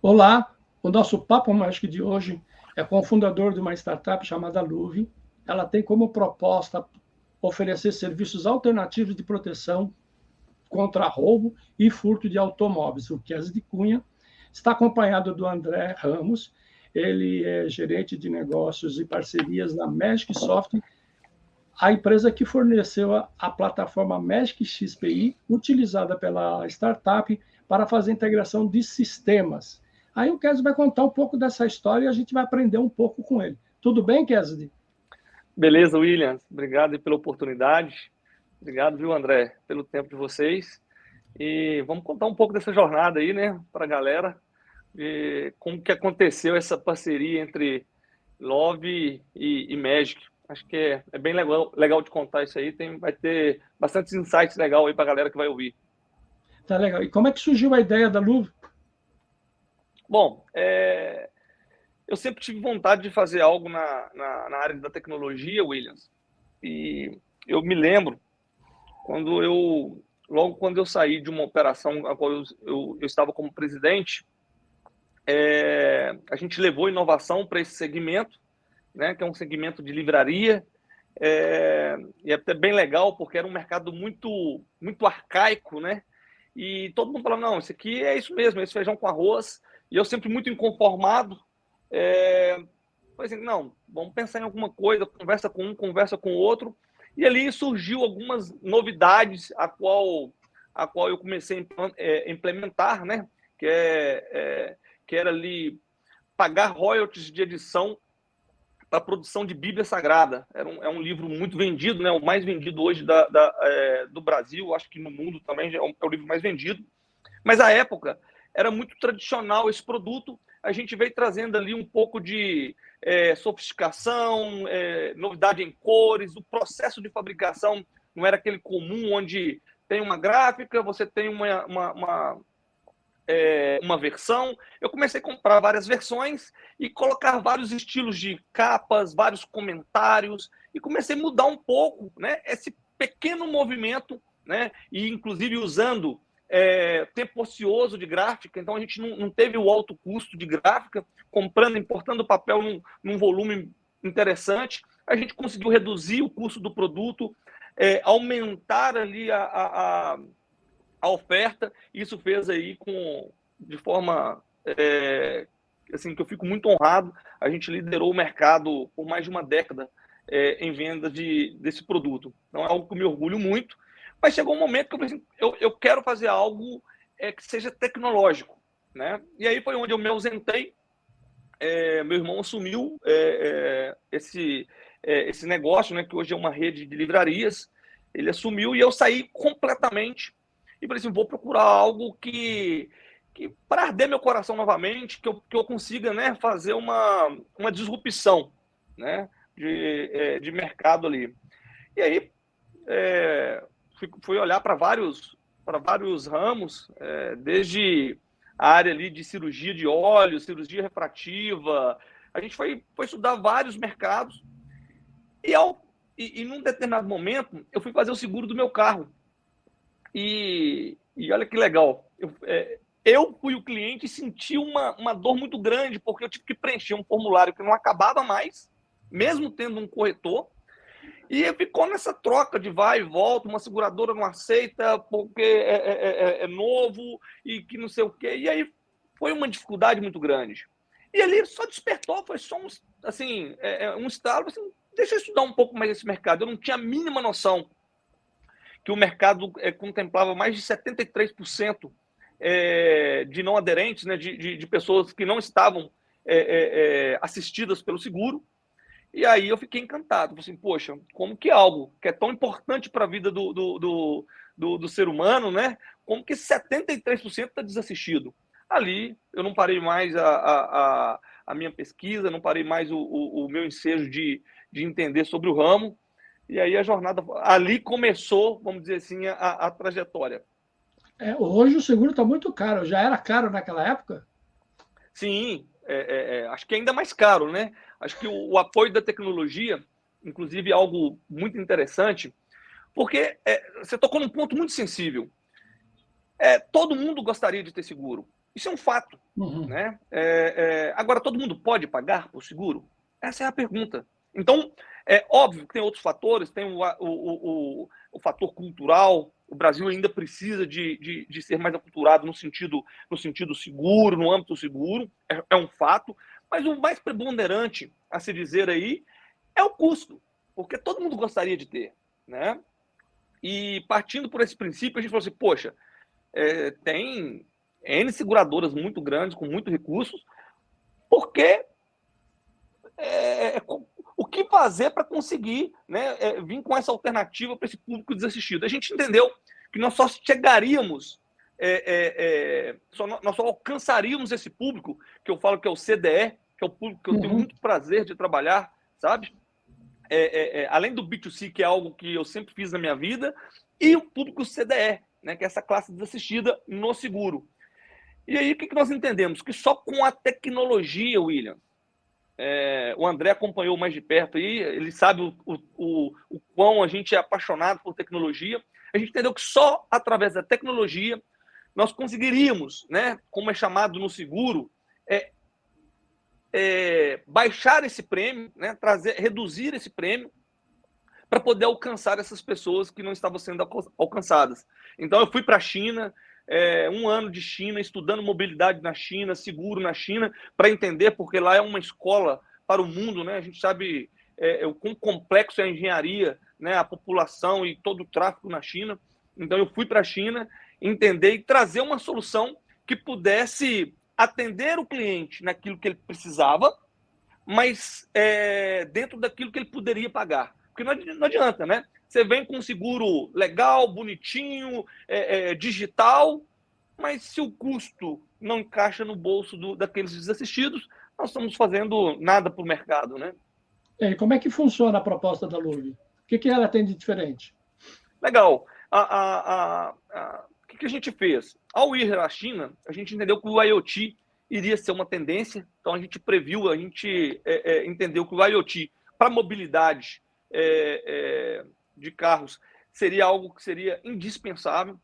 Olá, o nosso Papo Mágico de hoje é com o fundador de uma startup chamada Luve. Ela tem como proposta oferecer serviços alternativos de proteção contra roubo e furto de automóveis. O Kes de Cunha está acompanhado do André Ramos, ele é gerente de negócios e parcerias da Magic Software, a empresa que forneceu a plataforma Magic XPI, utilizada pela startup para fazer integração de sistemas. Aí o Kesdi vai contar um pouco dessa história e a gente vai aprender um pouco com ele. Tudo bem, Kesdi? Beleza, Williams. Obrigado aí pela oportunidade. Obrigado, viu, André, pelo tempo de vocês. E vamos contar um pouco dessa jornada aí, né, para a galera, de como que aconteceu essa parceria entre Love e Magic. Acho que é bem legal de contar isso aí. Vai ter bastante insights legal aí para a galera que vai ouvir. Tá legal. E como é que surgiu a ideia da Luve? Bom, eu sempre tive vontade de fazer algo na área da tecnologia, Williams. E eu me lembro logo quando eu saí de uma operação a qual eu estava como presidente, a gente levou inovação para esse segmento, né, que é um segmento de livraria, e é até bem legal porque era um mercado muito arcaico, né? E todo mundo falava, não, isso aqui é isso mesmo, é esse feijão com arroz. E eu sempre muito inconformado, falei assim, não, vamos pensar em alguma coisa, conversa com um, conversa com o outro. E ali surgiu algumas novidades a qual eu comecei a implementar, né? Que era ali pagar royalties de edição para a produção de Bíblia Sagrada. É um livro muito vendido, né? O mais vendido hoje do Brasil, acho que no mundo também é o livro mais vendido. Mas à época era muito tradicional esse produto. A gente veio trazendo ali um pouco de sofisticação, novidade em cores, o processo de fabricação não era aquele comum onde tem uma gráfica, você tem uma versão. Eu comecei a comprar várias versões e colocar vários estilos de capas, vários comentários, e comecei a mudar um pouco, né, esse pequeno movimento, né, e inclusive usando tempo ocioso de gráfica. Então a gente não teve o alto custo de gráfica, importando papel num volume interessante. A gente conseguiu reduzir o custo do produto, aumentar ali a oferta. Isso fez aí de forma assim, que eu fico muito honrado. A gente liderou o mercado por mais de uma década em venda desse produto. Então é algo que eu me orgulho muito. Mas chegou um momento que eu falei assim, eu quero fazer algo que seja tecnológico, né? E aí foi onde eu me ausentei. Meu irmão assumiu esse negócio, né, que hoje é uma rede de livrarias. Ele assumiu e eu saí completamente e falei assim, vou procurar algo que para arder meu coração novamente, que eu consiga, né, fazer uma disrupção, né, de mercado ali. E aí fui olhar para vários ramos, desde a área ali de cirurgia de olhos, cirurgia refrativa. A gente foi estudar vários mercados e, num determinado momento eu fui fazer o seguro do meu carro. E olha que legal, eu fui o cliente e senti uma dor muito grande, porque eu tive que preencher um formulário que não acabava mais, mesmo tendo um corretor, e ficou nessa troca de vai e volta, uma seguradora não aceita porque é novo e que não sei o quê. E aí foi uma dificuldade muito grande. E ali só despertou, foi só um estalo, assim, deixa eu estudar um pouco mais esse mercado. Eu não tinha a mínima noção que o mercado contemplava mais de 73% de não aderentes, né, de pessoas que não estavam assistidas pelo seguro. E aí eu fiquei encantado. Falei assim, poxa, como que algo que é tão importante para a vida do ser humano, né? Como que 73% está desassistido? Ali eu não parei mais a minha pesquisa, não parei mais o meu ensejo de entender sobre o ramo. E aí a jornada, ali começou, vamos dizer assim, a trajetória. Hoje o seguro está muito caro. Já era caro naquela época? Sim, acho que é ainda mais caro, né? Acho que o apoio da tecnologia, inclusive, é algo muito interessante, porque você tocou num ponto muito sensível. todo mundo gostaria de ter seguro. Isso é um fato. Uhum. Né? Agora, todo mundo pode pagar por seguro? Essa é a pergunta. Então, é óbvio que tem outros fatores, tem o fator cultural. O Brasil ainda precisa de ser mais aculturado no sentido seguro, no âmbito seguro, é um fato. Mas o mais preponderante a se dizer aí é o custo, porque todo mundo gostaria de ter. Né? E partindo por esse princípio, a gente falou assim, poxa, tem N seguradoras muito grandes, com muitos recursos, porque o que fazer para conseguir, né, vir com essa alternativa para esse público desassistido? A gente entendeu que nós só chegaríamos, nós só alcançaríamos esse público, que eu falo que é o CDE, que é o público que eu tenho muito prazer de trabalhar, sabe? Além do B2C, que é algo que eu sempre fiz na minha vida, e o público CDE, né, que é essa classe desassistida no seguro. E aí, o que nós entendemos? Que só com a tecnologia, William, o André acompanhou mais de perto aí, ele sabe o quão a gente é apaixonado por tecnologia. A gente entendeu que só através da tecnologia nós conseguiríamos, né, como é chamado no seguro, baixar esse prêmio, né, reduzir esse prêmio para poder alcançar essas pessoas que não estavam sendo alcançadas. Então, eu fui para a China, 1 ano de China, estudando mobilidade na China, seguro na China, para entender, porque lá é uma escola para o mundo, né? A gente sabe o quão complexo é a engenharia, né? A população e todo o tráfego na China. Então, eu fui para a China, entender e trazer uma solução que pudesse atender o cliente naquilo que ele precisava, mas dentro daquilo que ele poderia pagar. Porque não adianta, né? Você vem com um seguro legal, bonitinho, digital, mas se o custo não encaixa no bolso daqueles desassistidos, nós estamos fazendo nada para o mercado, né? E como é que funciona a proposta da Luve? O que ela tem de diferente? Legal. O que a gente fez? Ao ir à China, a gente entendeu que o IoT iria ser uma tendência, então a gente previu, a gente entendeu que o IoT para mobilidade de carros seria algo que seria indispensável.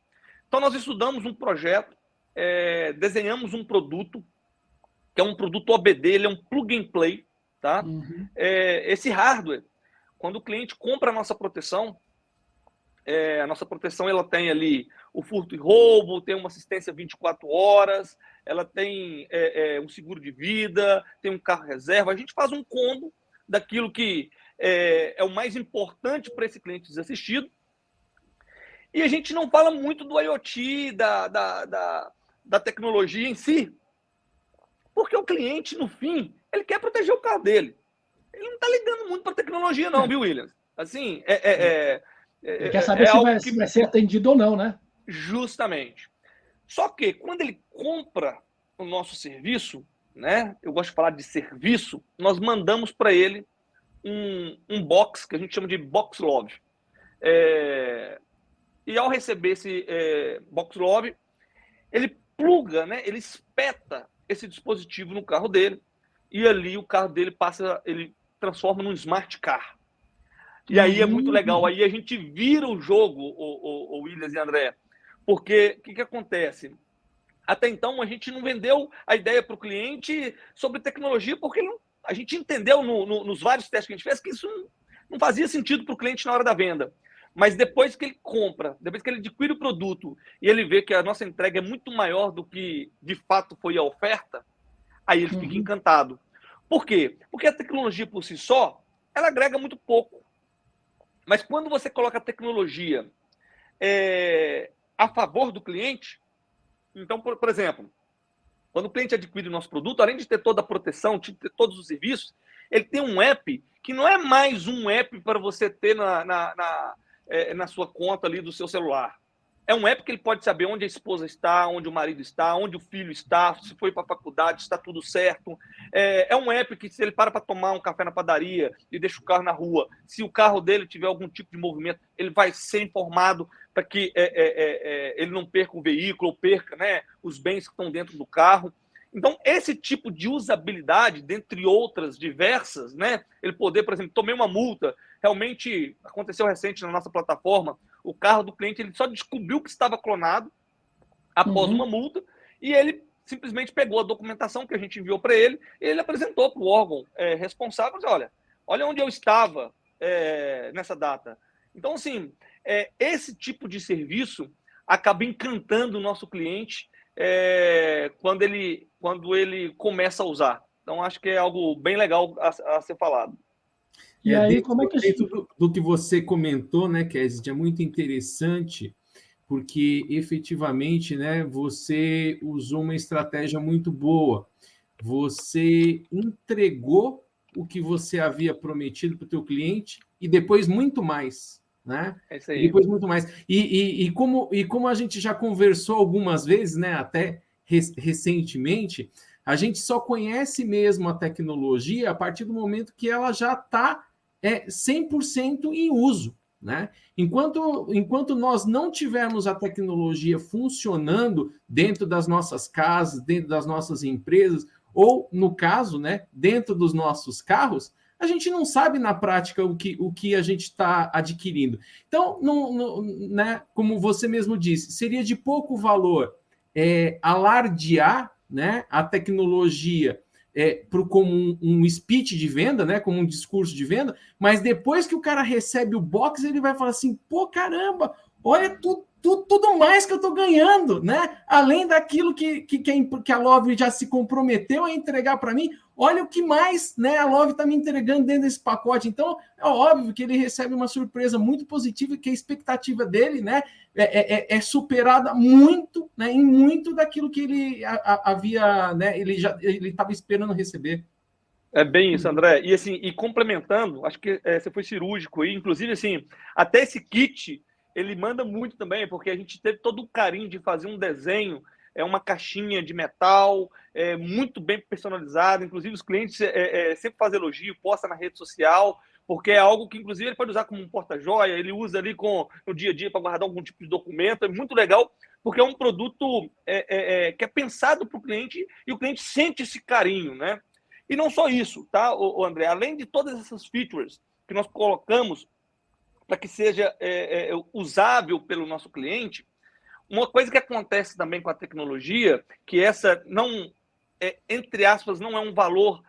Então nós estudamos um projeto, desenhamos um produto, que é um produto OBD, ele é um plug and play, tá? Uhum. Esse hardware, quando o cliente compra a nossa proteção ela tem ali o furto e roubo, tem uma assistência 24 horas, ela tem um seguro de vida, tem um carro reserva. A gente faz um combo daquilo que é o mais importante para esse cliente desassistido. E a gente não fala muito do IoT, da tecnologia em si, porque o cliente, no fim, ele quer proteger o carro dele. Ele não está ligando muito para a tecnologia, não, viu, Williams? Assim, ele quer saber se vai ser atendido ou não, né? Justamente. Só que quando ele compra o nosso serviço, né? Eu gosto de falar de serviço, nós mandamos para ele um box que a gente chama de Box Love. E ao receber esse Box Love, ele pluga, né? Ele espeta esse dispositivo no carro dele e ali o carro dele ele transforma num smart car. E aí é muito legal. Aí a gente vira o jogo, o Williams e André. Porque o que acontece? Até então, a gente não vendeu a ideia para o cliente sobre tecnologia, porque a gente entendeu nos vários testes que a gente fez que isso não fazia sentido para o cliente na hora da venda. Mas depois que ele compra, depois que ele adquire o produto e ele vê que a nossa entrega é muito maior do que de fato foi a oferta, aí ele fica encantado. Por quê? Porque a tecnologia por si só, ela agrega muito pouco. Mas quando você coloca a tecnologia a favor do cliente, então, por exemplo, quando o cliente adquire o nosso produto, além de ter toda a proteção, de ter todos os serviços, ele tem um app que não é mais um app para você ter na sua conta ali do seu celular. É um app que ele pode saber onde a esposa está, onde o marido está, onde o filho está, se foi para a faculdade, se está tudo certo. É um app que, se ele para tomar um café na padaria e deixa o carro na rua, se o carro dele tiver algum tipo de movimento, ele vai ser informado para que ele não perca o veículo ou perca, né, os bens que estão dentro do carro. Então, esse tipo de usabilidade, dentre outras diversas, né, ele poder, por exemplo, tomei uma multa, realmente aconteceu recente na nossa plataforma, o carro do cliente ele só descobriu que estava clonado após uma multa, e ele simplesmente pegou a documentação que a gente enviou para ele, e ele apresentou para o órgão responsável, disse, olha onde eu estava nessa data. Então, assim, esse tipo de serviço acaba encantando o nosso cliente quando ele começa a usar. Então, acho que é algo bem legal a ser falado. E aí, como é que dentro do que você comentou, né, Kézia, é muito interessante, porque efetivamente, né, você usou uma estratégia muito boa. Você entregou o que você havia prometido para o teu cliente e depois muito mais, né? É isso aí. E depois muito mais. E como a gente já conversou algumas vezes, né, até recentemente, a gente só conhece mesmo a tecnologia a partir do momento que ela já está 100% em uso. Né? Enquanto nós não tivermos a tecnologia funcionando dentro das nossas casas, dentro das nossas empresas, ou, no caso, né, dentro dos nossos carros, a gente não sabe na prática o que a gente está adquirindo. Então, né, como você mesmo disse, seria de pouco valor alardear, né, a tecnologia como um speech de venda, né, como um discurso de venda, mas depois que o cara recebe o box, ele vai falar assim, pô, caramba, olha tudo mais que eu estou ganhando, né? Além daquilo que a Love já se comprometeu a entregar para mim, olha o que mais, né, a Love está me entregando dentro desse pacote. Então, é óbvio que ele recebe uma surpresa muito positiva, que a expectativa dele, né, é superada muito, né, em muito daquilo que ele havia, né, ele estava esperando receber. É bem isso, André. E assim, complementando, acho que você foi cirúrgico aí, inclusive assim, até esse kit ele manda muito também, porque a gente teve todo o carinho de fazer um desenho, uma caixinha de metal, muito bem personalizada. Inclusive, os clientes sempre fazem elogio, posta na rede social, porque é algo que, inclusive, ele pode usar como um porta-joia, ele usa ali no dia a dia para guardar algum tipo de documento. É muito legal, porque é um produto que é pensado para o cliente e o cliente sente esse carinho, né? E não só isso, tá, André? Além de todas essas features que nós colocamos para que seja usável pelo nosso cliente, uma coisa que acontece também com a tecnologia, que essa não, entre aspas, não é um valor,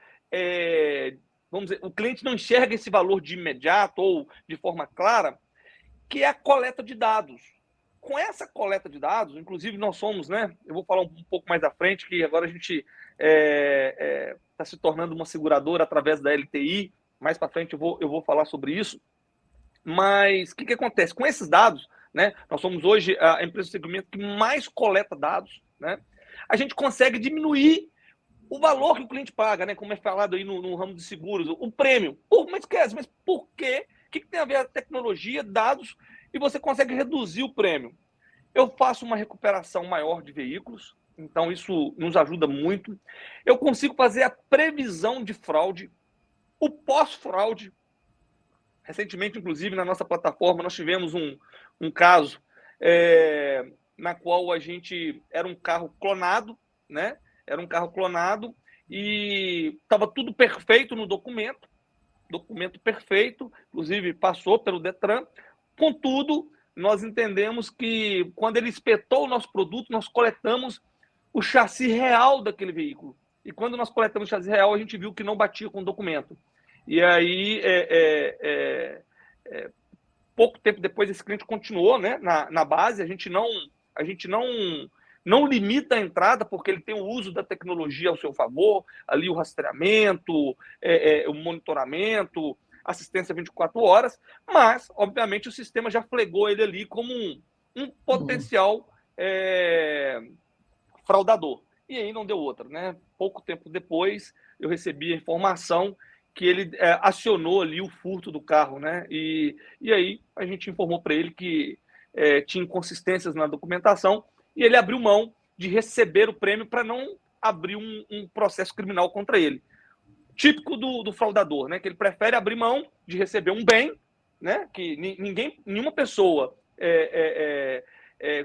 vamos dizer, o cliente não enxerga esse valor de imediato ou de forma clara, que é a coleta de dados. Com essa coleta de dados, inclusive nós somos, né? Eu vou falar um pouco mais à frente, que agora a gente está se tornando uma seguradora através da LTI. Mais para frente eu vou falar sobre isso. Mas o que acontece? Com esses dados, né, nós somos hoje a empresa de segmento que mais coleta dados, né? A gente consegue diminuir o valor que o cliente paga, né? Como é falado aí no ramo de seguros, o prêmio. Mas por quê? O que tem a ver a tecnologia, dados, e você consegue reduzir o prêmio? Eu faço uma recuperação maior de veículos, então isso nos ajuda muito. Eu consigo fazer a previsão de fraude, o pós-fraude. Recentemente, inclusive, na nossa plataforma, nós tivemos um caso na qual a gente era um carro clonado, né? Era um carro clonado e estava tudo perfeito no documento perfeito, inclusive passou pelo Detran. Contudo, nós entendemos que quando ele espetou o nosso produto, nós coletamos o chassi real daquele veículo. E quando nós coletamos o chassi real, a gente viu que não batia com o documento. E aí, pouco tempo depois, esse cliente continuou, né, na base. A gente não limita a entrada, porque ele tem o uso da tecnologia ao seu favor, ali o rastreamento, o monitoramento, assistência 24 horas, mas, obviamente, o sistema já flegou ele ali como um potencial fraudador. E aí não deu outra, né? Pouco tempo depois, eu recebi a informação que ele acionou ali o furto do carro, né? E aí a gente informou para ele que tinha inconsistências na documentação e ele abriu mão de receber o prêmio para não abrir um processo criminal contra ele. Típico do fraudador, né? Que ele prefere abrir mão de receber um bem, né? Que nenhuma pessoa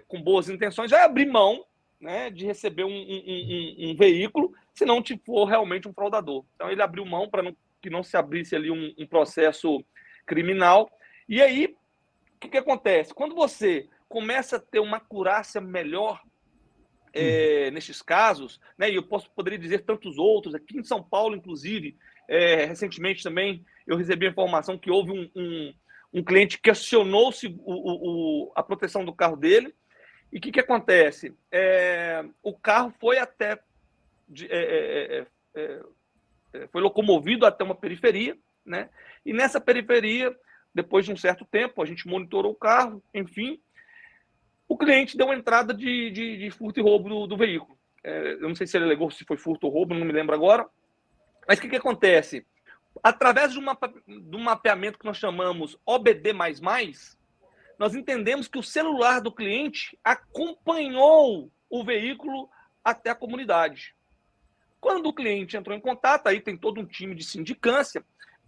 com boas intenções vai abrir mão, né, de receber um veículo, se não for realmente um fraudador. Então ele abriu mão para que não se abrisse ali um processo criminal. E aí, o que acontece? Quando você começa a ter uma acurácia melhor nesses casos, né? E eu poderia dizer tantos outros. Aqui em São Paulo, inclusive, recentemente também, eu recebi a informação que houve um cliente que questionou-se a proteção do carro dele. E o que acontece? O carro foi até... foi locomovido até uma periferia, né? E nessa periferia, depois de um certo tempo, a gente monitorou o carro, enfim, o cliente deu uma entrada de furto e roubo do veículo. Eu não sei se ele alegou se foi furto ou roubo, não me lembro agora. Mas o que acontece? Através de um mapeamento que nós chamamos OBD++, nós entendemos que o celular do cliente acompanhou o veículo até a comunidade. Quando o cliente entrou em contato, aí tem todo um time de sindicância,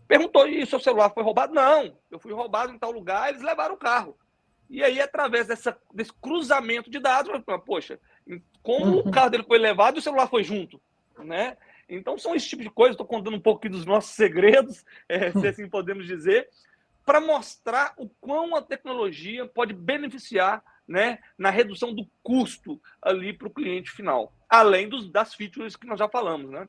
perguntou, e seu celular foi roubado? Não, eu fui roubado em tal lugar, eles levaram o carro. E aí, através desse cruzamento de dados, eu falei, poxa, como o carro dele foi levado e o celular foi junto, né? Então, são esse tipo de coisa, estou contando um pouco dos nossos segredos, se assim podemos dizer, para mostrar o quão a tecnologia pode beneficiar, né, na redução do custo ali para o cliente final, além das features que nós já falamos, né?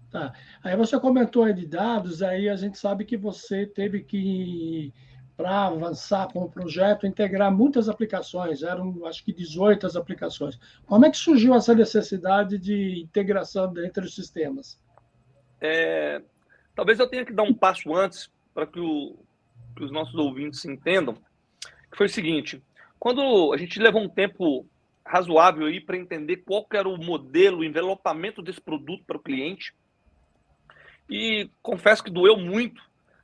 Tá. Aí você comentou aí de dados, aí a gente sabe que você teve que, para avançar com o projeto, integrar muitas aplicações, eram acho que 18 as aplicações. Como é que surgiu essa necessidade de integração entre os sistemas? Talvez eu tenha que dar um passo antes para que os nossos ouvintes se entendam, que foi o seguinte, quando a gente levou um tempo razoável aí para entender qual que era o modelo, o envelopamento desse produto para o cliente, e confesso que doeu muito,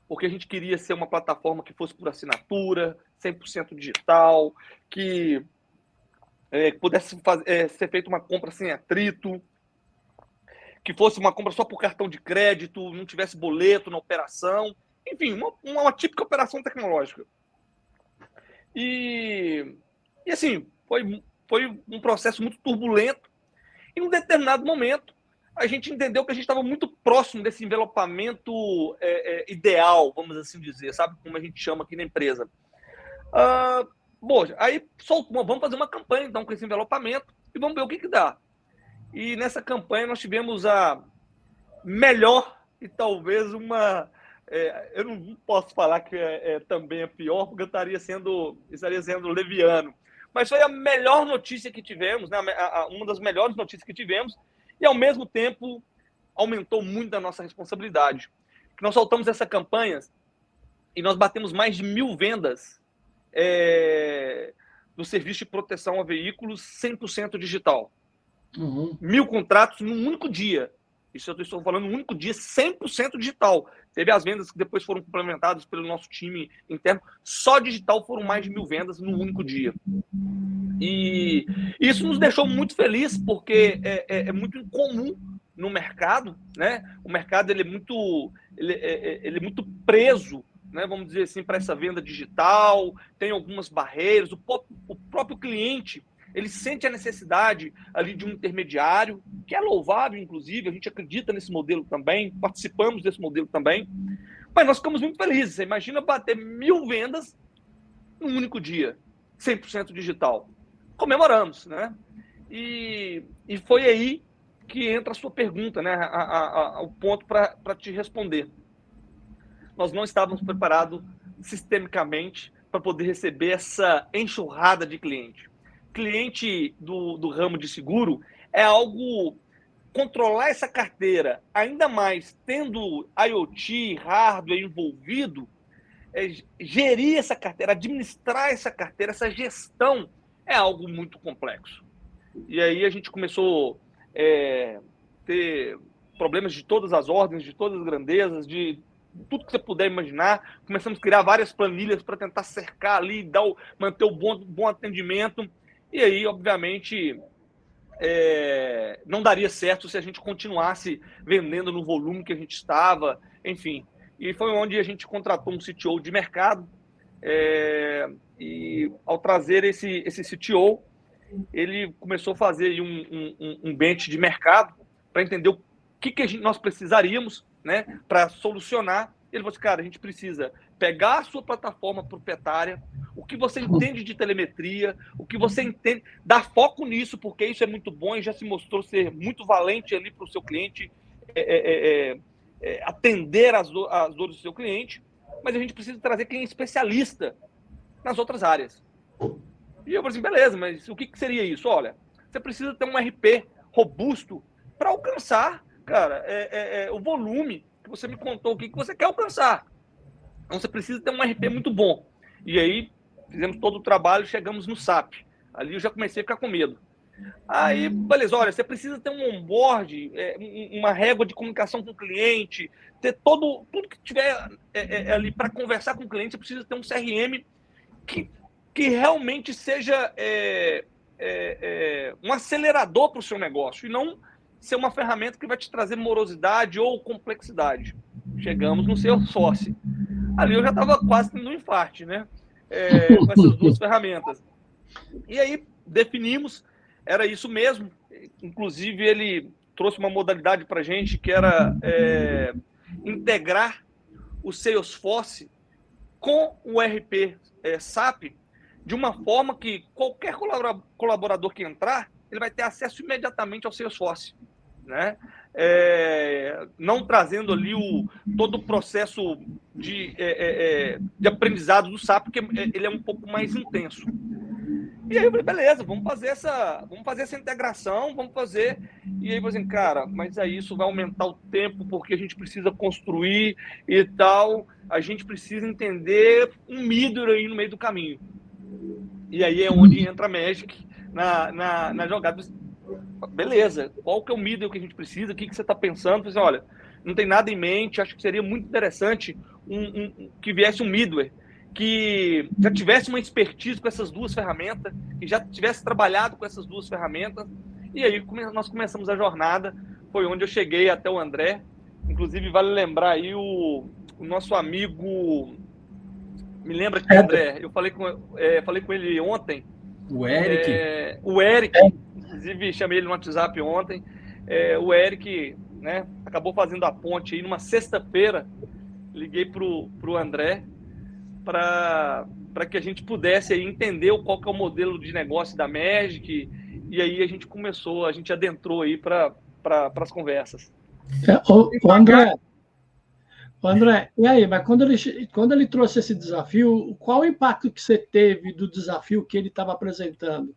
porque a gente queria ser uma plataforma que fosse por assinatura, 100% digital, que pudesse ser feita uma compra sem atrito, que fosse uma compra só por cartão de crédito, não tivesse boleto na operação, enfim, uma típica operação tecnológica. E assim, foi um processo muito turbulento. E em um determinado momento, a gente entendeu que a gente estava muito próximo desse envelopamento ideal, vamos assim dizer, sabe? Como a gente chama aqui na empresa. Bom, aí vamos fazer uma campanha, então, com esse envelopamento e vamos ver o que dá. E nessa campanha nós tivemos a melhor e talvez eu não posso falar que também é pior, porque eu estaria sendo leviano. Mas foi a melhor notícia que tivemos, né? Uma das melhores notícias que tivemos, e ao mesmo tempo aumentou muito a nossa responsabilidade. Nós soltamos essa campanha e nós batemos mais de 1.000 vendas do serviço de proteção a veículos 100% digital. 1.000 contratos num único dia. Isso eu estou falando num único dia, 100% digital. Teve as vendas que depois foram complementadas pelo nosso time interno. Só digital foram mais de 1.000 vendas num único dia. E isso nos deixou muito felizes, porque é muito incomum no mercado, né? O mercado ele é muito preso, né? Vamos dizer assim, para essa venda digital, tem algumas barreiras. O próprio cliente ele sente a necessidade ali de um intermediário, que é louvável, inclusive, a gente acredita nesse modelo também, participamos desse modelo também, mas nós ficamos muito felizes. Você imagina bater 1.000 vendas num único dia, 100% digital. Comemoramos, né? E foi aí que entra a sua pergunta, né? O ponto para te responder. Nós não estávamos preparados sistemicamente para poder receber essa enxurrada de cliente. Cliente do ramo de seguro é algo... Controlar essa carteira, ainda mais tendo IoT, hardware envolvido, gerir essa carteira, administrar essa carteira, essa gestão é algo muito complexo. E aí a gente começou a ter problemas de todas as ordens, de todas as grandezas, de tudo que você puder imaginar. Começamos a criar várias planilhas para tentar cercar ali, manter o bom atendimento. E aí, obviamente, não daria certo se a gente continuasse vendendo no volume que a gente estava, enfim. E foi onde a gente contratou um CTO de mercado, e ao trazer esse CTO, ele começou a fazer um bench de mercado para entender o que nós precisaríamos, né, para solucionar Ele falou assim, cara, a gente precisa pegar a sua plataforma proprietária, o que você entende de telemetria, o que você entende, dar foco nisso, porque isso é muito bom e já se mostrou ser muito valente ali para o seu cliente, atender as dores do seu cliente, mas a gente precisa trazer quem é especialista nas outras áreas. E eu falei assim, beleza, mas o que seria isso? Olha, você precisa ter um RP robusto para alcançar, cara, o volume que você me contou, o que você quer alcançar. Então você precisa ter um RP muito bom. E aí fizemos todo o trabalho, chegamos no SAP. Ali eu já comecei a ficar com medo. Aí, beleza, olha, você precisa ter um onboard, uma régua de comunicação com o cliente, ter tudo que tiver ali para conversar com o cliente, você precisa ter um CRM que realmente seja um acelerador para o seu negócio, e não ser uma ferramenta que vai te trazer morosidade ou complexidade. Chegamos no Salesforce. Ali eu já estava quase tendo um infarte, né? Com essas duas ferramentas. E aí definimos, era isso mesmo. Inclusive, ele trouxe uma modalidade para a gente que era integrar o Salesforce com o RP SAP de uma forma que qualquer colaborador que entrar, ele vai ter acesso imediatamente ao Salesforce, né? Não trazendo ali todo o processo de aprendizado do SAP, porque ele é um pouco mais intenso. E aí eu falei, beleza, vamos fazer essa integração, vamos fazer. E aí eu falei assim, cara, mas aí isso vai aumentar o tempo, porque a gente precisa construir e tal, a gente precisa entender um middle aí no meio do caminho. E aí é onde entra a Magic na jogada. Beleza, qual que é o middle que a gente precisa? O que você está pensando? Falei assim, olha, não tem nada em mente, acho que seria muito interessante que viesse um middleware que já tivesse uma expertise com essas duas ferramentas, que já tivesse trabalhado com essas duas ferramentas. E aí nós começamos a jornada, foi onde eu cheguei até o André. Inclusive, vale lembrar aí o nosso amigo... Me lembra que, André, eu falei com ele ontem. O Eric. O Eric, inclusive chamei ele no WhatsApp ontem. O Eric, né, acabou fazendo a ponte aí numa sexta-feira. Liguei pro André para que a gente pudesse aí entender qual que é o modelo de negócio da Magic, e aí a gente adentrou aí para as conversas. André, e aí, mas quando ele trouxe esse desafio, qual o impacto que você teve do desafio que ele estava apresentando?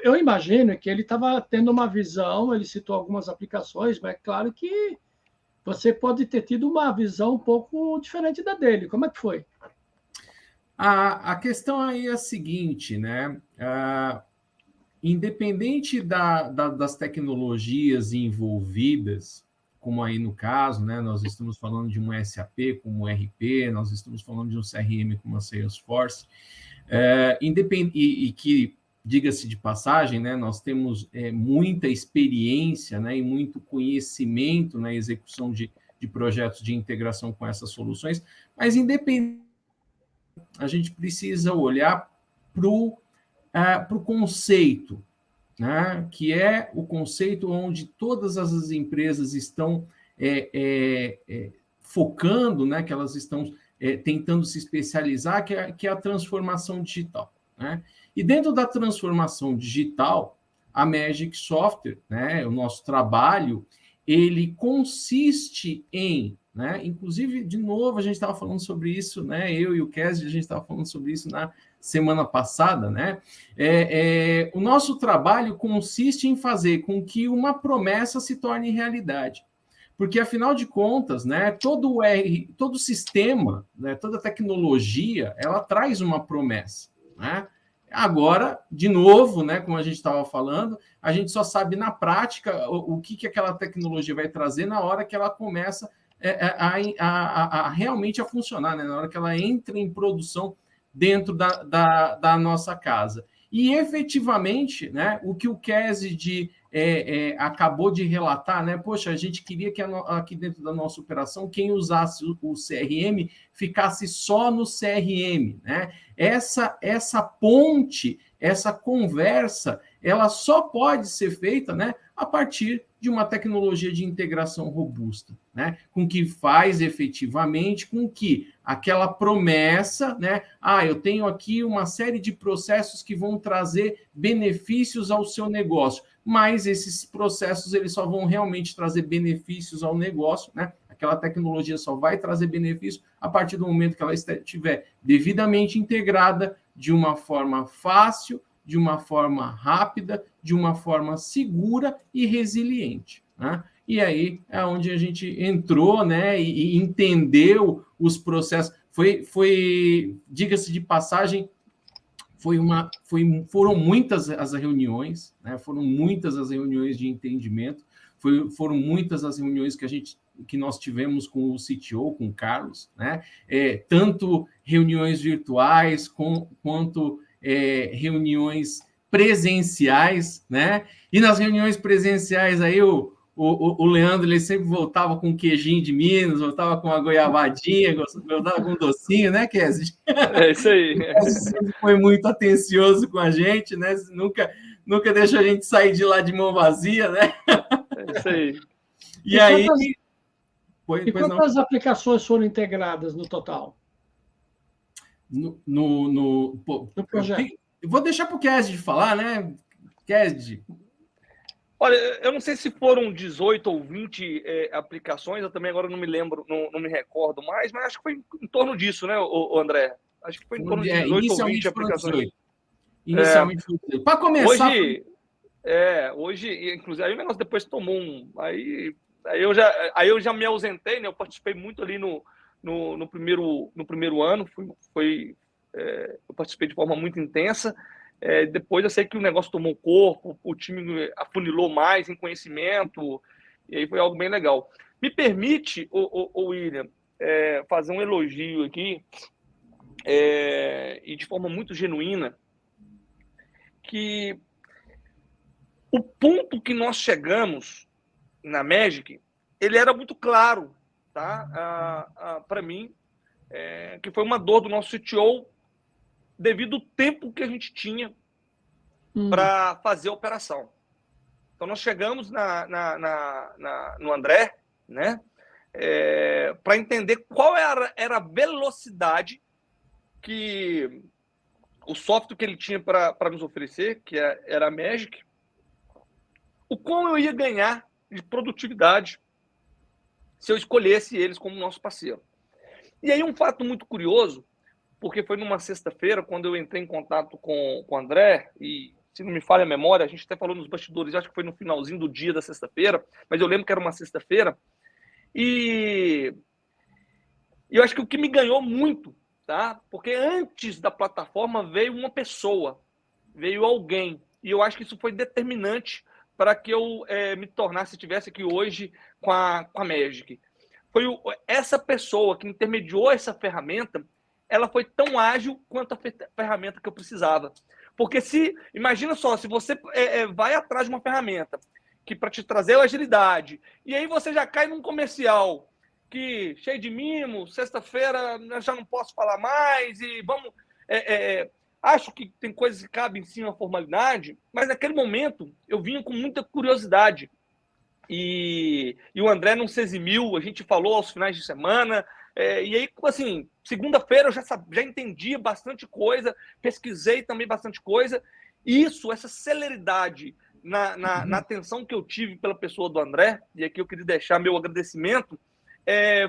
Eu imagino que ele estava tendo uma visão, ele citou algumas aplicações, mas é claro que você pode ter tido uma visão um pouco diferente da dele. Como é que foi? A questão aí é a seguinte, né? Independente das tecnologias envolvidas, como aí no caso, né? Nós estamos falando de um SAP como um RP, nós estamos falando de um CRM como a Salesforce, e que, diga-se de passagem, né? Nós temos muita experiência, né? E muito conhecimento na execução de projetos de integração com essas soluções, mas independente, a gente precisa olhar para o conceito, né? Que é o conceito onde todas as empresas estão focando, né? Que elas estão tentando se especializar, que é a transformação digital, né? E dentro da transformação digital, a Magic Software, né? O nosso trabalho, ele consiste em, né? Inclusive, de novo, a gente estava falando sobre isso, né? Eu e o Kessi, a gente estava falando sobre isso na semana passada, né? O nosso trabalho consiste em fazer com que uma promessa se torne realidade. Porque, afinal de contas, né, todo sistema, né, toda tecnologia, ela traz uma promessa, né? Agora, de novo, né, como a gente estava falando, a gente só sabe na prática o que aquela tecnologia vai trazer na hora que ela começa realmente a funcionar, né? Na hora que ela entra em produção dentro da nossa casa. E, efetivamente, né, o que o Kessi acabou de relatar, né? Poxa, a gente queria que aqui dentro da nossa operação, quem usasse o CRM ficasse só no CRM, né? Essa ponte, essa conversa, ela só pode ser feita, né, a partir de uma tecnologia de integração robusta, né, com que faz efetivamente com que aquela promessa, né, eu tenho aqui uma série de processos que vão trazer benefícios ao seu negócio, mas esses processos eles só vão realmente trazer benefícios ao negócio, né? Aquela tecnologia só vai trazer benefício a partir do momento que ela estiver devidamente integrada de uma forma fácil, de uma forma rápida, de uma forma segura e resiliente, né? E aí é onde a gente entrou, né, e entendeu os processos. Diga-se de passagem, foram muitas as reuniões, né? Foram muitas as reuniões de entendimento, foram muitas as reuniões que nós tivemos com o CTO, com o Carlos, né? Tanto reuniões virtuais quanto reuniões presenciais, né? E nas reuniões presenciais aí o Leandro ele sempre voltava com um queijinho de Minas, voltava com uma goiabadinha, voltava com um docinho, né, Kézia? É isso aí. Sempre foi muito atencioso com a gente, né? Nunca deixa a gente sair de lá de mão vazia, né? É isso aí. E aí... quantas aplicações foram integradas no total? No projeto. Eu vou deixar para o Kézia falar, né? Kézia. Olha, eu não sei se foram 18 ou 20 aplicações, eu também agora não me lembro, não me recordo mais, mas acho que foi em torno disso, né, o André? Acho que foi em torno de 18 ou 20 aplicações. Inicialmente foi 18. Para começar... Hoje, inclusive, aí o negócio depois tomou um... Aí eu já me ausentei, né? Eu participei muito ali no primeiro ano, eu participei de forma muito intensa. Depois eu sei que o negócio tomou corpo, o time afunilou mais em conhecimento, e aí foi algo bem legal. Me permite, William, fazer um elogio aqui, e de forma muito genuína, que o ponto que nós chegamos na Magic, ele era muito claro, tá? Para mim, que foi uma dor do nosso CTO devido ao tempo que a gente tinha para fazer a operação. Então, nós chegamos no André, né, para entender qual era a velocidade que o software que ele tinha para nos oferecer, que era a Magic, o quão eu ia ganhar de produtividade se eu escolhesse eles como nosso parceiro. E aí um fato muito curioso, porque foi numa sexta-feira, quando eu entrei em contato com o André, e se não me falha a memória, a gente até falou nos bastidores, acho que foi no finalzinho do dia da sexta-feira, mas eu lembro que era uma sexta-feira, e eu acho que o que me ganhou muito, tá? Porque antes da plataforma veio uma pessoa, veio alguém, e eu acho que isso foi determinante para que eu me tornasse, estivesse aqui hoje com a Magic. Foi essa pessoa que intermediou essa ferramenta, ela foi tão ágil quanto a ferramenta que eu precisava. Porque imagina só, se você vai atrás de uma ferramenta que para te trazer a agilidade, e aí você já cai num comercial que cheio de mimo, sexta-feira eu já não posso falar mais, e vamos... acho que tem coisas que cabem sim a formalidade, mas naquele momento eu vinha com muita curiosidade. E o André não se eximiu, a gente falou aos finais de semana, e aí, assim, segunda-feira eu já entendia bastante coisa, pesquisei também bastante coisa. Essa celeridade na atenção que eu tive pela pessoa do André, e aqui eu queria deixar meu agradecimento,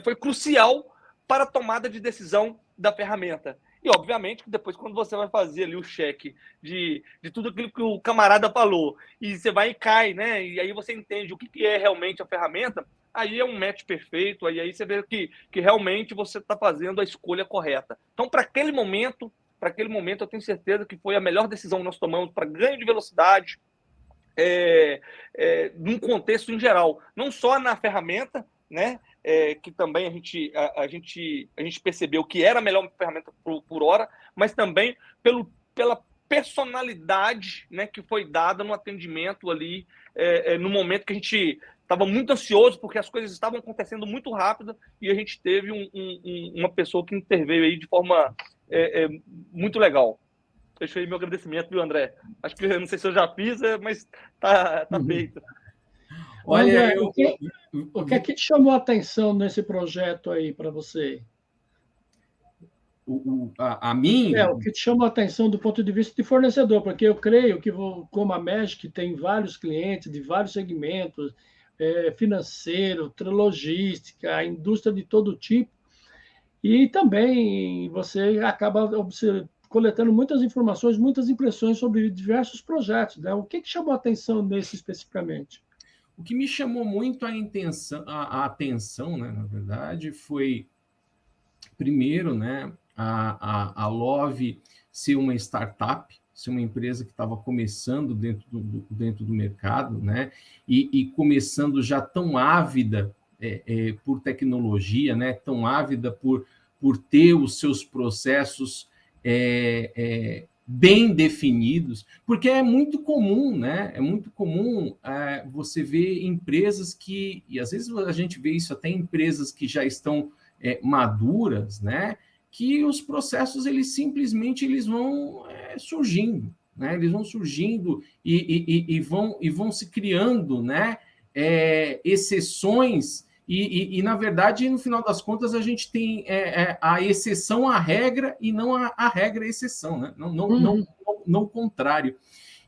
foi crucial para a tomada de decisão da ferramenta. E, obviamente, que depois, quando você vai fazer ali o cheque de tudo aquilo que o camarada falou, e você vai e cai, né? E aí você entende o que é realmente a ferramenta, aí é um match perfeito, aí você vê que realmente você está fazendo a escolha correta. Então, para aquele momento, eu tenho certeza que foi a melhor decisão que nós tomamos para ganho de velocidade, num contexto em geral. Não só na ferramenta, né? Que também a gente percebeu que era a melhor ferramenta por hora, mas também pela personalidade, né, que foi dada no atendimento ali, no momento que a gente estava muito ansioso, porque as coisas estavam acontecendo muito rápido, e a gente teve uma pessoa que interveio aí de forma muito legal. deixo aí meu agradecimento, viu, André? Acho que, não sei se eu já fiz, mas tá feito. Olha, André, o que é que te chamou a atenção nesse projeto aí para você? A mim? O que te chamou a atenção do ponto de vista de fornecedor, porque eu creio que, como a Magic tem vários clientes de vários segmentos, financeiro, logística, indústria de todo tipo, e também você acaba coletando muitas informações, muitas impressões sobre diversos projetos, né? O que chamou a atenção nesse especificamente? O que me chamou muito a atenção, né, na verdade, foi, primeiro, né, a Love ser uma startup, ser uma empresa que estava começando dentro do mercado, né, e começando já tão ávida por tecnologia, né, tão ávida por ter os seus processos bem definidos, porque é muito comum, né? É muito comum você ver empresas que, e às vezes a gente vê isso até em empresas que já estão maduras, né? Que os processos eles simplesmente vão surgindo, né? Eles vão surgindo e vão se criando, né? Exceções. E, na verdade, no final das contas, a gente tem a exceção à regra e não a regra à exceção, né? Não o contrário.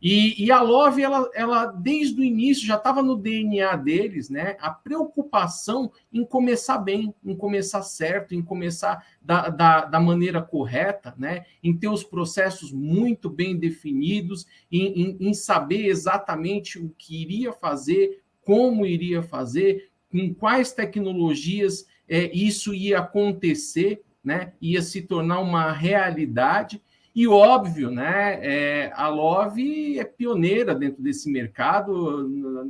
E a Love, ela desde o início já estava no DNA deles, né? A preocupação em começar bem, em começar certo, em começar da maneira correta, né? Em ter os processos muito bem definidos, em saber exatamente o que iria fazer, como iria fazer, com quais tecnologias isso ia acontecer, né? Ia se tornar uma realidade. E óbvio, né? A Love é pioneira dentro desse mercado.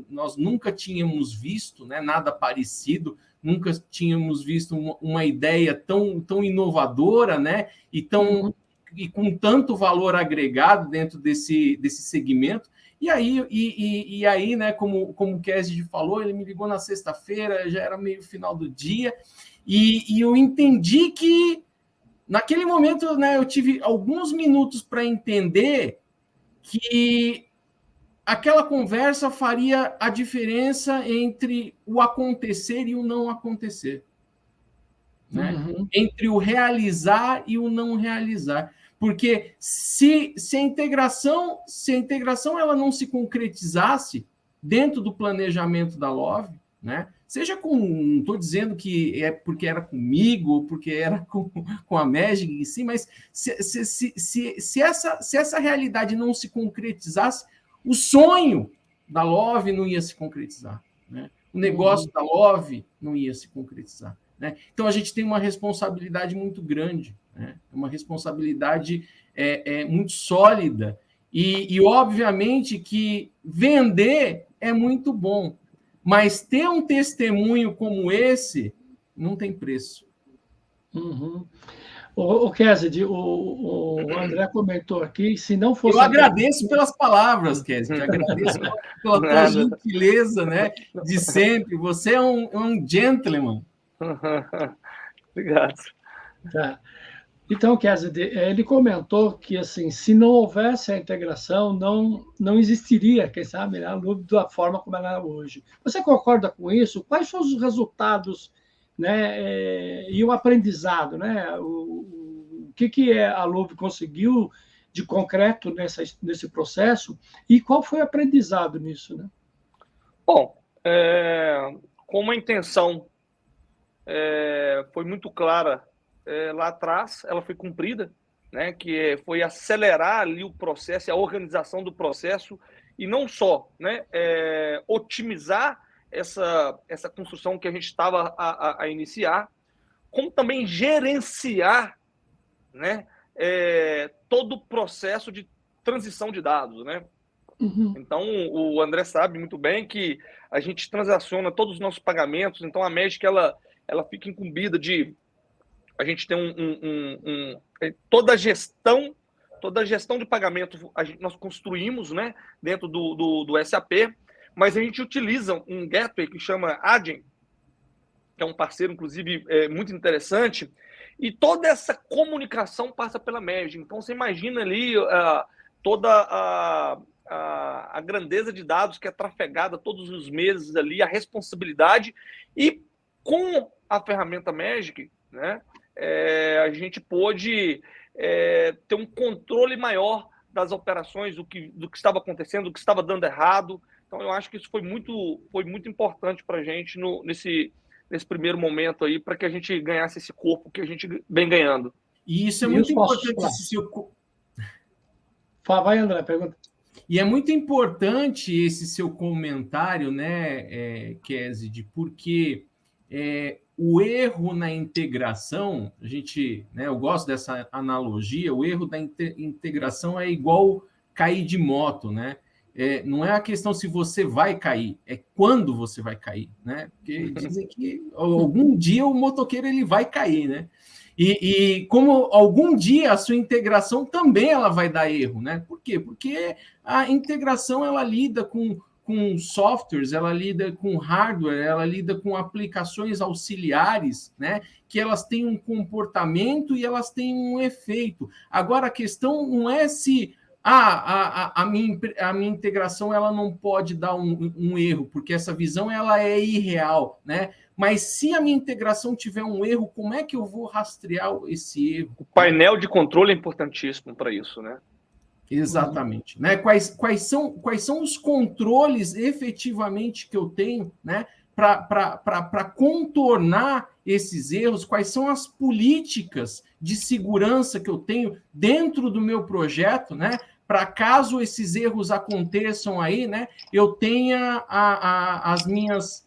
Nós nunca tínhamos visto, né, nada parecido, nunca tínhamos visto uma ideia tão inovadora, né? E com tanto valor agregado dentro desse segmento. E aí, né, como o Kessid falou, ele me ligou na sexta-feira, já era meio final do dia, e eu entendi que, naquele momento, né, eu tive alguns minutos para entender que aquela conversa faria a diferença entre o acontecer e o não acontecer, né? Entre o realizar e o não realizar. Porque se a integração ela não se concretizasse dentro do planejamento da Love, né? Seja não estou dizendo que é porque era comigo ou porque era com a Magic em si, mas se essa realidade não se concretizasse, o sonho da Love não ia se concretizar, né? O negócio da Love não ia se concretizar, né? Então, a gente tem uma responsabilidade muito grande, né? Uma responsabilidade muito sólida. E, obviamente, que vender é muito bom, mas ter um testemunho como esse não tem preço. O Kessid, o André comentou aqui, se não fosse... Eu agradeço pelas palavras, Kessid, agradeço pela tua gentileza, né, de sempre. Você é um gentleman. Obrigado. Tá. Então, Kessid, ele comentou que, assim, se não houvesse a integração, não existiria, quem sabe, a Lube da forma como ela é hoje. Você concorda com isso? Quais são os resultados, né, e o aprendizado, né? O que a Lube conseguiu de concreto nesse processo e qual foi o aprendizado nisso, né? Bom, como a intenção foi muito clara lá atrás, ela foi cumprida, né? Que foi acelerar ali o processo, a organização do processo e não só, né? Otimizar essa construção que a gente estava a iniciar, como também gerenciar, né? Todo o processo de transição de dados, né? Então, o André sabe muito bem que a gente transaciona todos os nossos pagamentos, então a Magic ela fica incumbida de... A gente tem toda a gestão de pagamento nós construímos, né, dentro do SAP, mas a gente utiliza um gateway que chama Adyen, que é um parceiro, inclusive, muito interessante, E toda essa comunicação passa pela Magic. Então, você imagina ali toda a grandeza de dados que é trafegada todos os meses ali, a responsabilidade. E com a ferramenta Magic, né, a gente pôde ter um controle maior das operações, do que estava acontecendo, do que estava dando errado. Então, eu acho que isso foi muito importante para a gente nesse primeiro momento aí, para que a gente ganhasse esse corpo que a gente vem ganhando. E isso é muito importante. Esse seu... Vai, André, pergunta. E é muito importante esse seu comentário, né, Kézide, porque o erro na integração, a gente, né, eu gosto dessa analogia, o erro da integração é igual cair de moto, né? Não é a questão se você vai cair, é quando você vai cair, né? Porque dizem que algum dia o motoqueiro ele vai cair, né? E como algum dia a sua integração também ela vai dar erro, né? Por quê? Porque a integração ela lida com softwares, ela lida com hardware, ela lida com aplicações auxiliares, né? Que elas têm um comportamento e elas têm um efeito. Agora, a questão não é se a minha integração ela não pode dar um erro, porque essa visão ela é irreal, né? Mas se a minha integração tiver um erro, como é que eu vou rastrear esse erro? O painel de controle é importantíssimo para isso, né? Exatamente. Né? Quais são os controles efetivamente que eu tenho, né, para contornar esses erros? Quais são as políticas de segurança que eu tenho dentro do meu projeto, né? Para caso esses erros aconteçam aí, né, eu tenha as minhas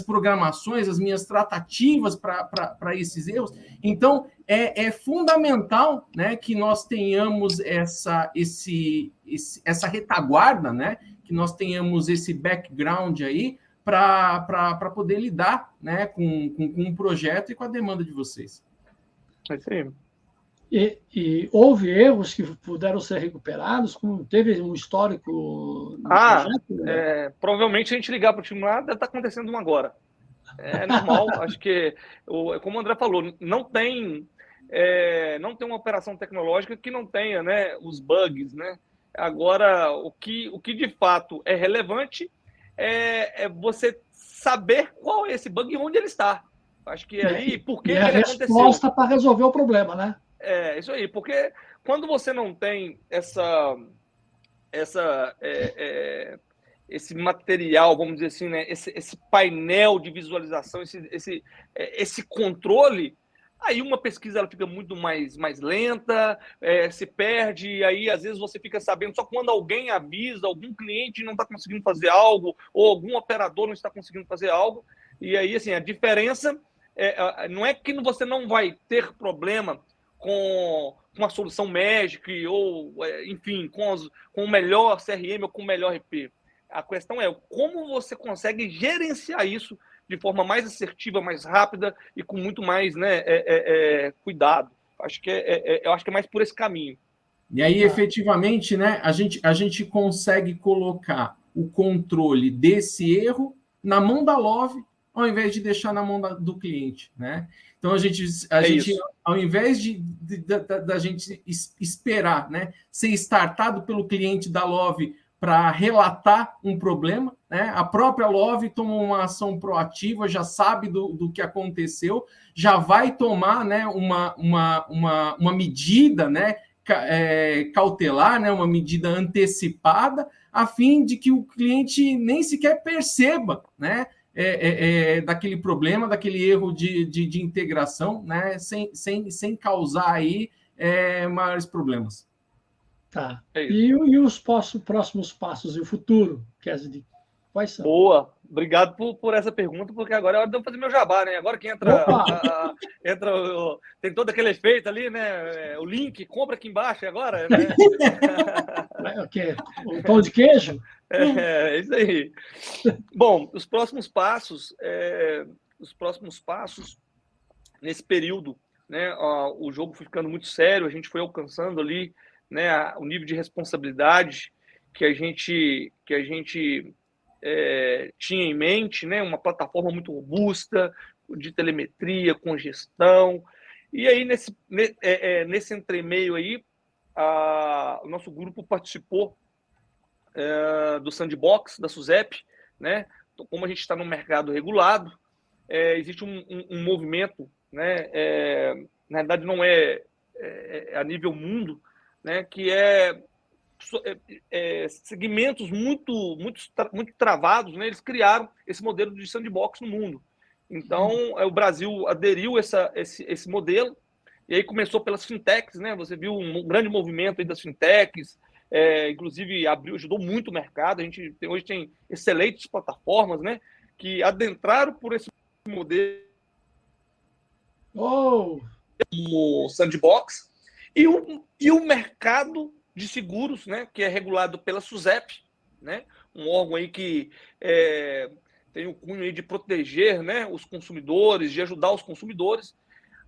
programações, as minhas tratativas para esses erros. Então, é fundamental, né, que nós tenhamos essa retaguarda, né, que nós tenhamos esse background aí para poder lidar, né, com um projeto e com a demanda de vocês. É isso aí. E houve erros que puderam ser recuperados? Teve um histórico no projeto? Né? Provavelmente a gente ligar para o time lá, deve estar acontecendo um agora. É normal, acho que, como o André falou, não tem uma operação tecnológica que não tenha, né, os bugs, né? Agora, o que de fato é relevante é você saber qual é esse bug e onde ele está. Acho que ali, por que ele aconteceu. E a resposta para resolver o problema, né? Isso aí, porque quando você não tem esse material, vamos dizer assim, né, esse painel de visualização, esse controle, aí uma pesquisa ela fica muito mais lenta, se perde, e aí às vezes você fica sabendo só quando alguém avisa, algum cliente não está conseguindo fazer algo, ou algum operador não está conseguindo fazer algo, e aí assim, a diferença não é que você não vai ter problema com uma solução Magic, ou, enfim, com o melhor CRM ou com o melhor RP. A questão é como você consegue gerenciar isso de forma mais assertiva, mais rápida e com muito mais, né, cuidado. Eu acho que é mais por esse caminho. E aí, efetivamente, né, a gente consegue colocar o controle desse erro na mão da Love, ao invés de deixar na mão do cliente, né? Então, a gente ao invés da gente esperar, né, ser startado pelo cliente da Love para relatar um problema, né? A própria Love toma uma ação proativa, já sabe do que aconteceu, já vai tomar, né, uma medida, né, cautelar, né, uma medida antecipada, a fim de que o cliente nem sequer perceba, né, daquele problema, daquele erro de integração, né, sem causar aí maiores problemas. Tá. E os próximos passos e o futuro, Kézide? Quais são? Boa. Obrigado por essa pergunta, porque agora é hora de eu fazer meu jabá, né? Agora que entra tem todo aquele efeito ali, né? O link, compra aqui embaixo agora, né? O quê? O pão de queijo? É isso aí. Bom, os próximos passos nesse período, né? O jogo foi ficando muito sério, a gente foi alcançando ali, né, o nível de responsabilidade que a gente tinha em mente, né, uma plataforma muito robusta, de telemetria, com gestão. E aí, nesse entremeio aí, o nosso grupo participou do Sandbox, da SUSEP, né? Então, como a gente está no mercado regulado, existe um movimento, né? Na verdade, não é a nível mundo, né? Que segmentos muito travados, né? Eles criaram esse modelo de sandbox no mundo. Então, o Brasil aderiu esse modelo, e aí começou pelas fintechs, né? Você viu um grande movimento aí das fintechs, inclusive ajudou muito o mercado. A gente hoje tem excelentes plataformas, né? Que adentraram por esse modelo o sandbox, e o mercado de seguros, né, que é regulado pela SUSEP, né, um órgão aí que tem o cunho aí de proteger, né, os consumidores, de ajudar os consumidores,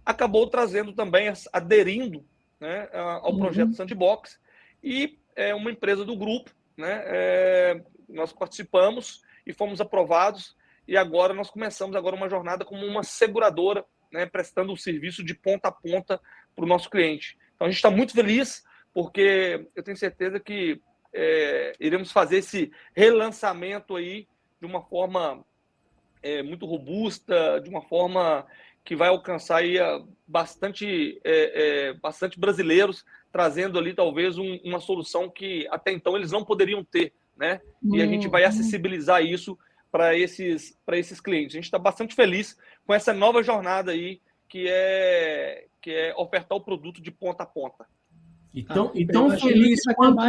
acabou trazendo também, aderindo, né, ao projeto Sandbox, e uma empresa do grupo, né, nós participamos e fomos aprovados, e agora nós começamos uma jornada como uma seguradora, né, prestando um serviço de ponta a ponta para o nosso cliente. Então, a gente está muito feliz, porque eu tenho certeza que iremos fazer esse relançamento aí de uma forma muito robusta, de uma forma que vai alcançar aí bastante brasileiros, trazendo ali talvez uma solução que até então eles não poderiam ter, né? E a gente vai acessibilizar isso para esses clientes. A gente está bastante feliz com essa nova jornada aí, que é ofertar o produto de ponta a ponta. Então feliz quanto...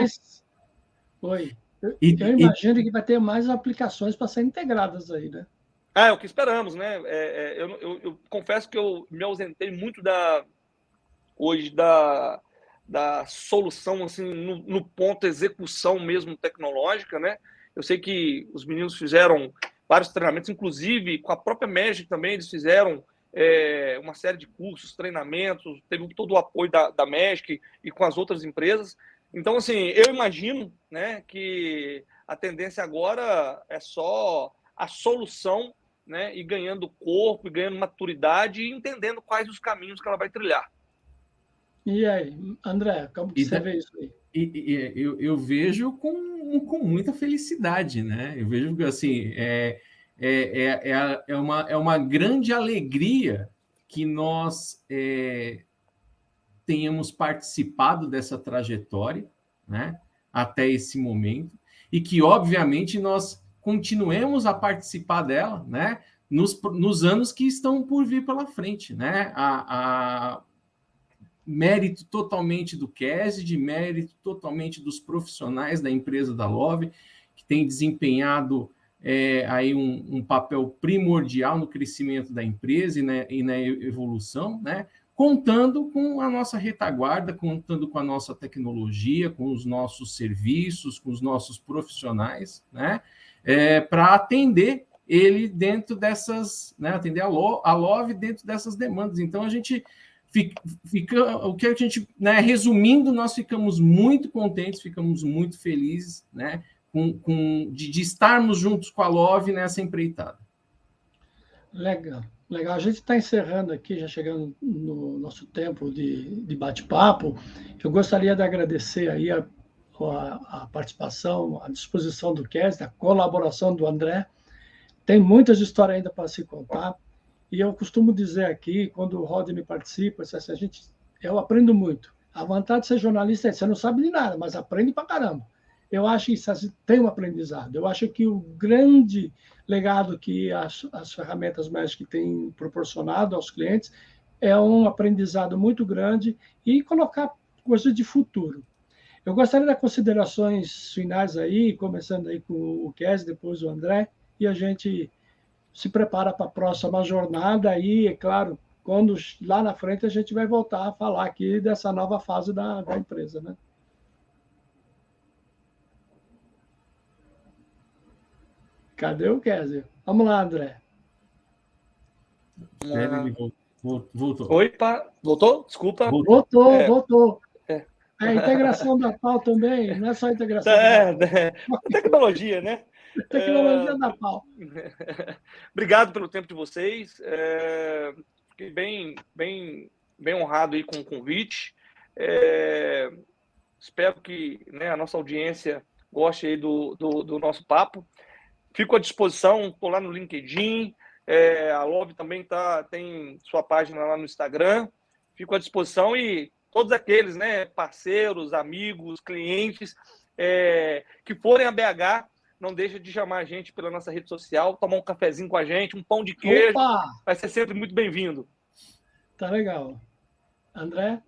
Oi. Eu imagino que vai ter mais aplicações para serem integradas aí, né? É o que esperamos, né? Eu confesso que eu me ausentei muito hoje da solução, assim, no ponto execução mesmo tecnológica, né? Eu sei que os meninos fizeram vários treinamentos, inclusive com a própria Magic também, eles fizeram uma série de cursos, treinamentos, teve todo o apoio da Magic e com as outras empresas. Então, assim, eu imagino, né, que a tendência agora é só a solução, né, e ganhando corpo, e ganhando maturidade e entendendo quais os caminhos que ela vai trilhar. E aí, André, como que você vê isso aí? Eu vejo com muita felicidade, né? Eu vejo que assim é uma grande alegria que nós tenhamos participado dessa trajetória, né? Até esse momento, e que obviamente nós continuemos a participar dela, né? Nos anos que estão por vir pela frente, né? Mérito totalmente do CASD, mérito totalmente dos profissionais da empresa da Love, que tem desempenhado aí um papel primordial no crescimento da empresa e na evolução, né? Contando com a nossa retaguarda, contando com a nossa tecnologia, com os nossos serviços, com os nossos profissionais, né? Para atender ele dentro dessas, né? Atender a Love dentro dessas demandas. Então, a gente o que a gente, né, resumindo, nós ficamos muito contentes, ficamos muito felizes, né, de estarmos juntos com a Love nessa empreitada. Legal. A gente está encerrando aqui, já chegando no nosso tempo de bate-papo. Eu gostaria de agradecer aí a participação, a disposição do Kes, a colaboração do André. Tem muitas histórias ainda para se contar. E eu costumo dizer aqui, quando o Rodney participa, eu aprendo muito. A vantagem de ser jornalista é que você não sabe de nada, mas aprende pra caramba. Eu acho que isso tem um aprendizado. Eu acho que o grande legado que as ferramentas Magic têm proporcionado aos clientes é um aprendizado muito grande e colocar coisas de futuro. Eu gostaria das considerações finais aí, começando aí com o Kes, depois o André, e a gente se prepara para a próxima jornada aí, é claro, quando lá na frente a gente vai voltar a falar aqui dessa nova fase da empresa, né? Cadê o Kézia? Vamos lá, André. Ele voltou. Oi, voltou? Desculpa. Voltou. A integração da pau também, não é só a integração da tecnologia, né? Tecnologia da pau. Obrigado pelo tempo de vocês. Fiquei bem honrado aí com o convite. Espero que, né, a nossa audiência goste aí do nosso papo. Fico à disposição, estou lá no LinkedIn. A Love também tem sua página lá no Instagram. Fico à disposição e todos aqueles, né, parceiros, amigos, clientes que forem a BH, não deixa de chamar a gente pela nossa rede social, tomar um cafezinho com a gente, um pão de queijo. Opa! Vai ser sempre muito bem-vindo. Tá legal. André?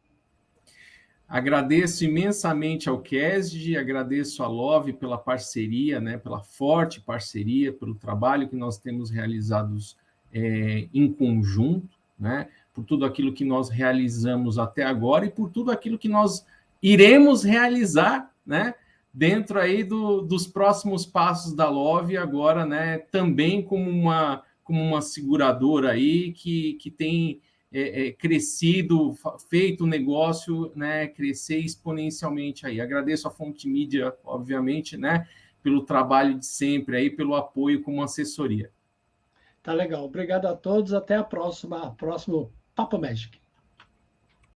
Agradeço imensamente ao Kesd, agradeço a Love pela parceria, né, pela forte parceria, pelo trabalho que nós temos realizados em conjunto, né, por tudo aquilo que nós realizamos até agora e por tudo aquilo que nós iremos realizar, né, dentro aí dos próximos passos da Love, agora, né, também como uma seguradora aí que tem crescido, feito o negócio, né, crescer exponencialmente aí. Agradeço a Fonte Mídia, obviamente, né, pelo trabalho de sempre aí, pelo apoio como assessoria. Tá legal. Obrigado a todos. Até a próximo Papo Magic.